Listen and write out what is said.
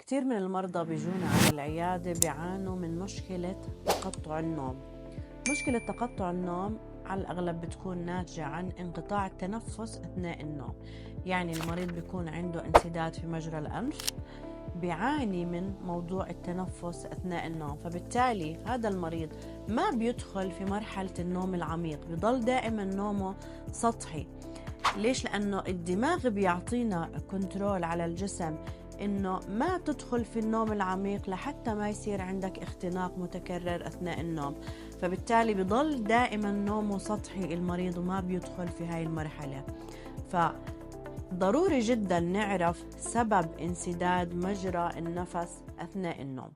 كتير من المرضى بيجونا على العيادة بيعانوا من مشكلة تقطع النوم. مشكلة تقطع النوم على الأغلب بتكون ناتجة عن انقطاع التنفس أثناء النوم. يعني المريض بيكون عنده انسداد في مجرى الأنف، بيعاني من موضوع التنفس أثناء النوم، فبالتالي هذا المريض ما بيدخل في مرحلة النوم العميق، بيضل دائما نومه سطحي. ليش؟ لأنه الدماغ بيعطينا كنترول على الجسم إنه ما تدخل في النوم العميق لحتى ما يصير عندك اختناق متكرر أثناء النوم، فبالتالي بيضل دائما نومه سطحي المريض وما بيدخل في هاي المرحلة. فضروري جدا نعرف سبب انسداد مجرى النفس أثناء النوم.